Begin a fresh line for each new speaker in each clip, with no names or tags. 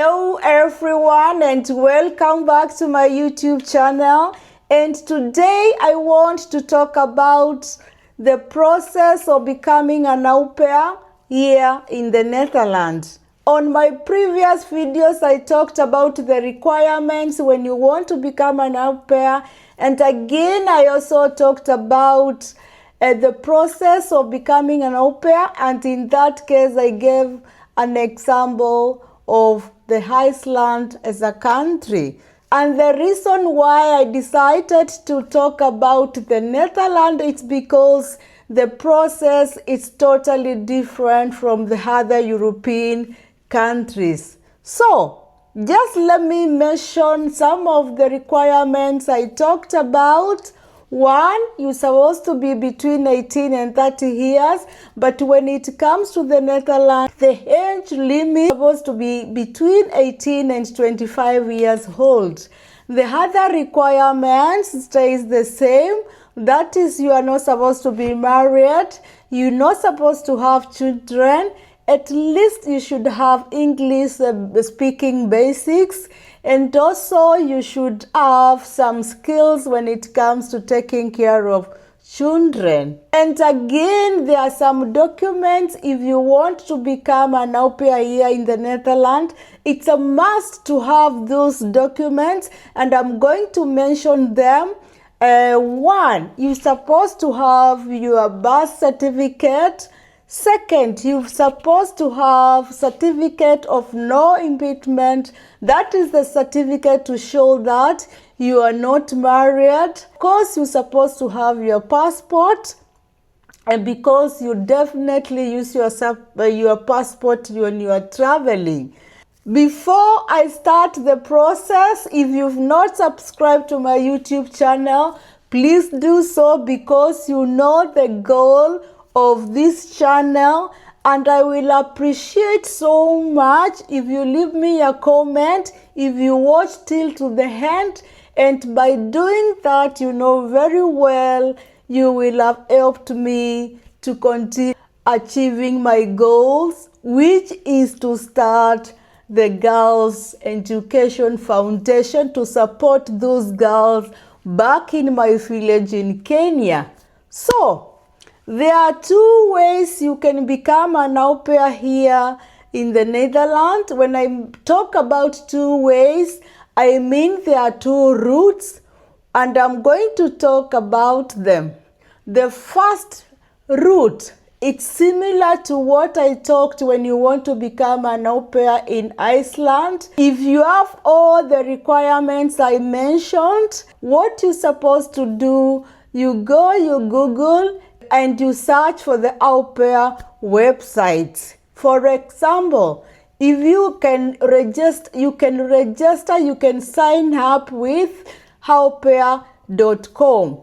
Hello everyone and welcome back to my YouTube channel. And today I want to talk about the process of becoming an au pair here in the Netherlands. On my previous videos I talked about the requirements when you want to become an au pair, and again I also talked about the process of becoming an au pair, and in that case I gave an example of the Iceland as a country. And the reason why I decided to talk about the Netherlands is because the process is totally different from the other European countries. So just let me mention some of the requirements I talked about. One, you're supposed to be between 18 and 30 years, but when it comes to the Netherlands, the age limit is supposed to be between 18 and 25 years old. The other requirements stays the same. That is, you are not supposed to be married, you're not supposed to have children, at least you should have English speaking basics, and also you should have some skills when it comes to taking care of children. And again, there are some documents if you want to become an au pair here in the Netherlands. It's a must to have those documents, and I'm going to mention them. One, you're supposed to have your birth certificate. Second, you're supposed to have certificate of no impediment. That is the certificate to show that you are not married. Of course, you're supposed to have your passport, and because you definitely use your passport when you are traveling. Before I start the process, if you've not subscribed to my YouTube channel, please do so, because you know the goal of this channel, and I will appreciate so much if you leave me a comment if you watch till to the end, and by doing that, you know very well you will have helped me to continue achieving my goals, which is to start the Girls Education Foundation to support those girls back in my village in Kenya. So there are two ways you can become an au pair here in the Netherlands. When I talk about two ways, I mean there are two routes, and I'm going to talk about them. The first route, it's similar to what I talked when you want to become an au pair in Iceland. If you have all the requirements I mentioned, what you're supposed to do, you Google, and you search for the au pair websites. For example, if you can register, you can sign up with aupair.com.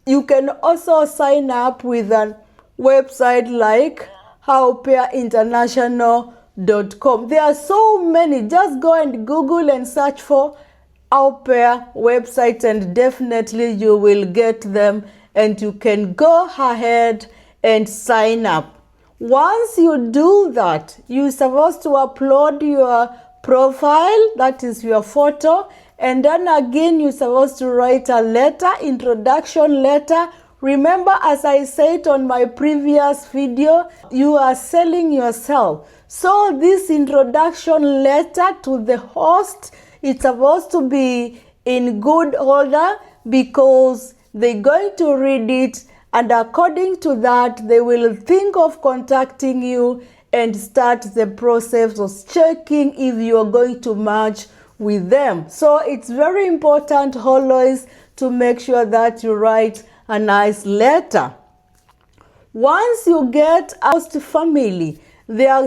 You can also sign up with a website like aupairinternational.com. There are so many. Just go and Google and search for au pair websites, and definitely you will get them, and you can go ahead and sign up. Once you do that, you're supposed to upload your profile, that is your photo, and then again you're supposed to write a letter, introduction letter. Remember, as I said on my previous video, you are selling yourself. So this introduction letter to the host, it's supposed to be in good order, because they're going to read it, and according to that, they will think of contacting you and start the process of checking if you are going to match with them. So it's very important always to make sure that you write a nice letter. Once you get a host family, they are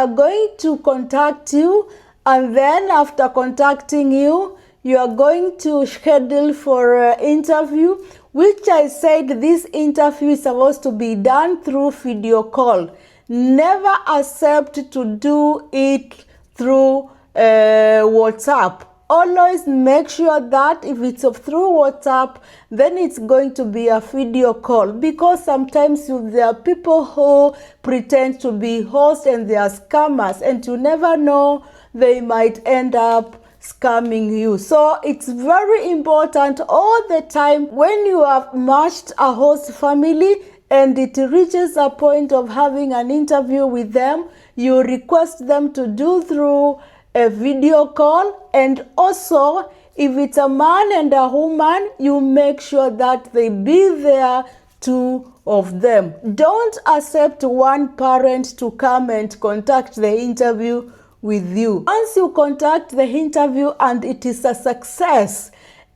going to contact you, and then after contacting you, you are going to schedule for an interview, which I said this interview is supposed to be done through video call. Never accept to do it through WhatsApp. Always make sure that if it's through WhatsApp, then it's going to be a video call, because sometimes there are people who pretend to be hosts and they are scammers, and you never know they might end up scamming you. So it's very important all the time when you have matched a host family and it reaches a point of having an interview with them, you request them to do through a video call. And also, if it's a man and a woman, you make sure that they be there, two of them. Don't accept one parent to come and contact the interview with you. Once you contact the interview and it is a success,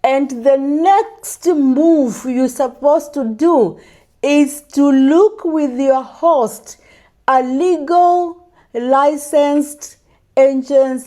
and the next move you're supposed to do is to look with your host a legal licensed agent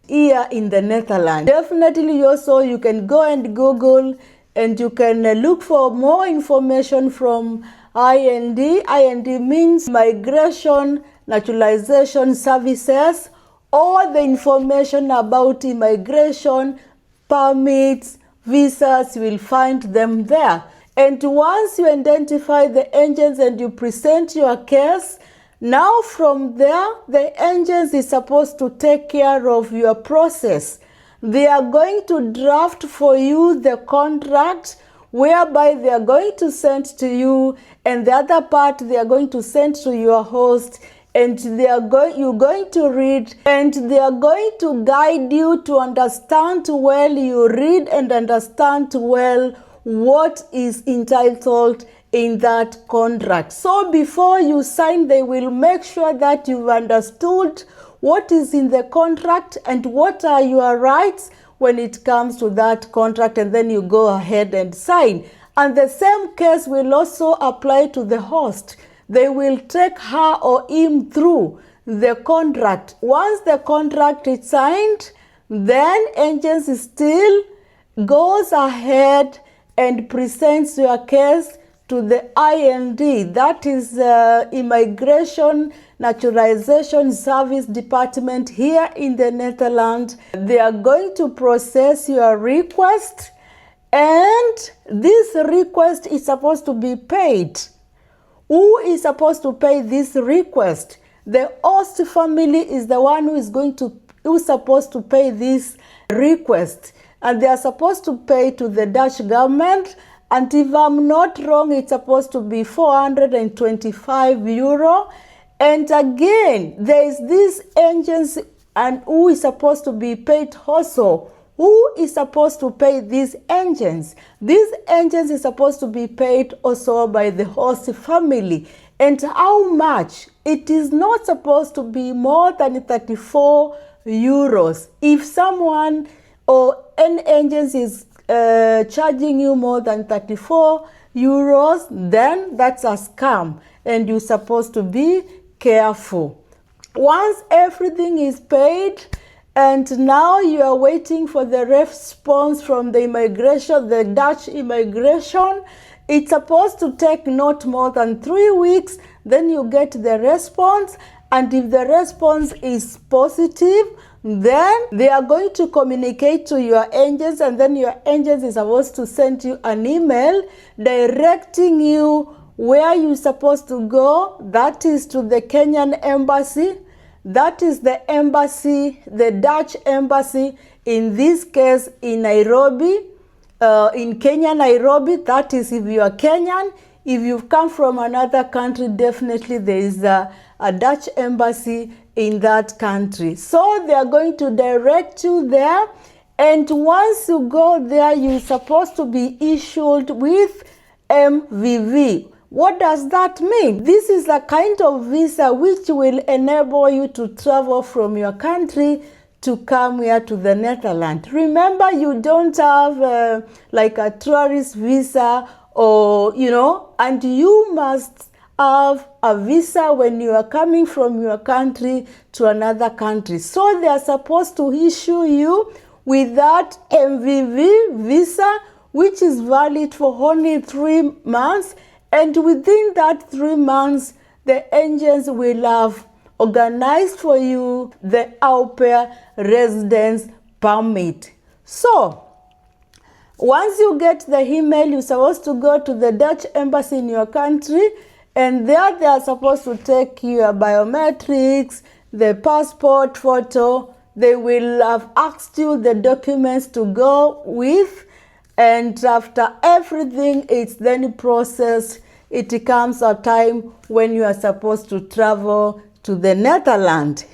here in the Netherlands. Definitely also you can go and Google and you can look for more information from IND. IND means Migration Naturalization Services. All the information about immigration, permits, visas, you will find them there. And once you identify the agents and you present your case, now from there, the agents is supposed to take care of your process. They are going to draft for you the contract whereby they are going to send to you, and the other part they are going to send to your host, and you're going to read, and they are going to guide you to understand well. You read and understand well what is entitled in that contract. So before you sign, they will make sure that you've understood what is in the contract and what are your rights when it comes to that contract, and then you go ahead and sign. And the same case will also apply to the host. They will take her or him through the contract. Once the contract is signed, then agency still goes ahead and presents your case to the IND, that is Immigration Naturalization Service Department here in the Netherlands. They are going to process your request, and this request is supposed to be paid. Who is supposed to pay this request? The host family is the one who's supposed to pay this request, and they are supposed to pay to the Dutch government. And if I'm not wrong, it's supposed to be 425 euro. And again, there is this agency and who is supposed to be paid also. Who is supposed to pay these agents? These agents is supposed to be paid also by the host family. And how much? It is not supposed to be more than 34 euros. If someone or an agency is charging you more than 34 euros, then that's a scam and you're supposed to be careful. Once everything is paid and now you are waiting for the response from the immigration, the Dutch immigration, it's supposed to take not more than 3 weeks, then you get the response, and if the response is positive, then they are going to communicate to your agents, and then your agents is supposed to send you an email directing you where you're supposed to go. That is to the Kenyan embassy. That is the embassy, the Dutch embassy, in this case in Nairobi, in Kenya, Nairobi. That is if you are Kenyan. If you've come from another country, definitely there is a Dutch embassy in that country. So they are going to direct you there, and once you go there, you're supposed to be issued with MVV. What does that mean? This is a kind of visa which will enable you to travel from your country to come here to the Netherlands. Remember, you don't have like a tourist visa, or and you must have a visa when you are coming from your country to another country. So they are supposed to issue you with that MVV visa, which is valid for only 3 months. And within that 3 months, the agents will have organized for you the au pair residence permit. So once you get the email, you're supposed to go to the Dutch embassy in your country, and there they are supposed to take your biometrics, the passport photo, they will have asked you the documents to go with, and after everything is then processed, it comes a time when you are supposed to travel to the Netherlands.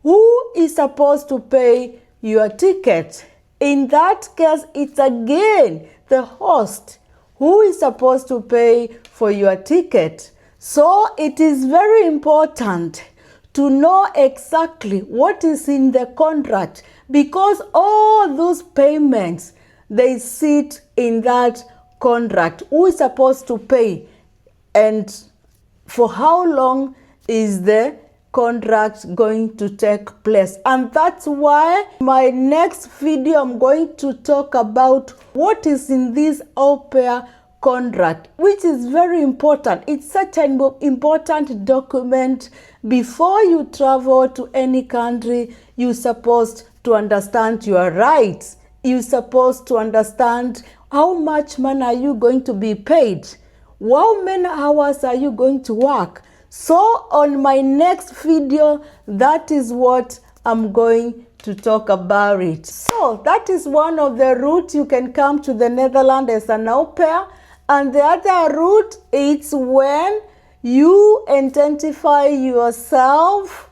Who is supposed to pay your ticket? In that case, it's again the host who is supposed to pay for your ticket. So it is very important to know exactly what is in the contract, because all those payments, they sit in that contract. Who is supposed to pay, and for how long is the contract going to take place? And that's why my next video I'm going to talk about what is in this au pair contract, which is very important. It's such an important document. Before you travel to any country, you're supposed to understand your rights. You're supposed to understand how much money are you going to be paid, how many hours are you going to work. So on my next video, that is what I'm going to talk about it. So that is one of the routes you can come to the Netherlands as an au pair. And the other route is when you identify yourself.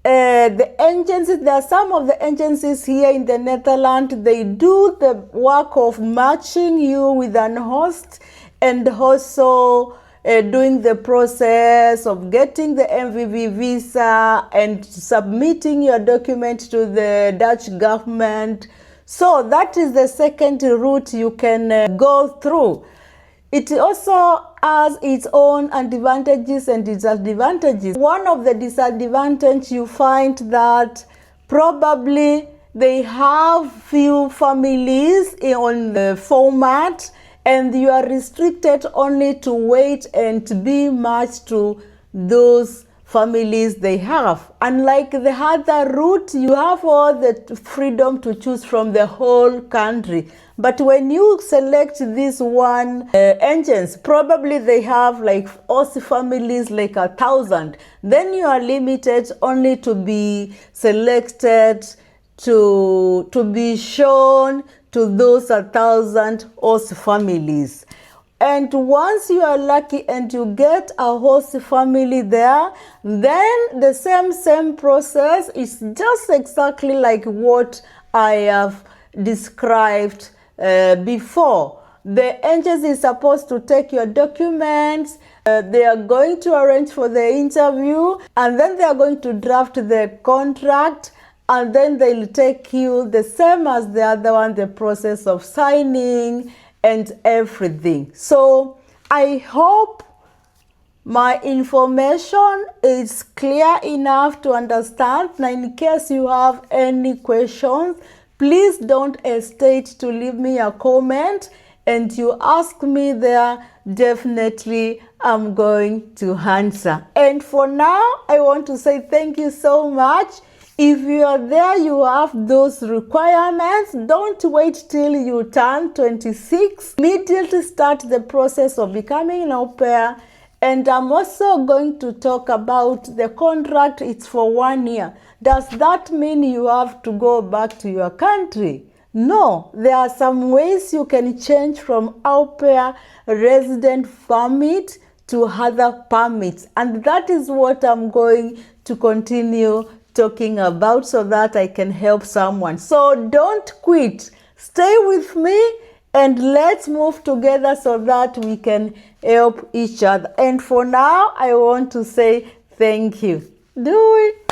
The agencies, there are some of the agencies here in the Netherlands, they do the work of matching you with an host, and also doing the process of getting the MVV visa and submitting your document to the Dutch government. So that is the second route you can go through. It also has its own advantages and disadvantages. One of the disadvantages, you find that probably they have few families on the format, and you are restricted only to wait and to be matched to those families they have. Unlike the other route, you have all the freedom to choose from the whole country. But when you select this one agents, probably they have like also families like 1,000. Then you are limited only to be selected to be shown to those 1,000 host families. And once you are lucky and you get a host family there, then the same process is just exactly like what I have described before. The agency is supposed to take your documents, they are going to arrange for the interview, and then they are going to draft the contract, and then they'll take you the same as the other one, the process of signing and everything. So I hope my information is clear enough to understand. Now, in case you have any questions, please don't hesitate to leave me a comment, and you ask me there, definitely I'm going to answer. And for now, I want to say thank you so much. If you are there, you have those requirements, don't wait till you turn 26. Immediately start the process of becoming an au pair. And I'm also going to talk about the contract. It's for 1 year. Does that mean you have to go back to your country? No, there are some ways you can change from au pair resident permit to other permits. And that is what I'm going to continue talking about, so that I can help someone. So don't quit. Stay with me and let's move together so that we can help each other. And for now, I want to say thank you. Do it.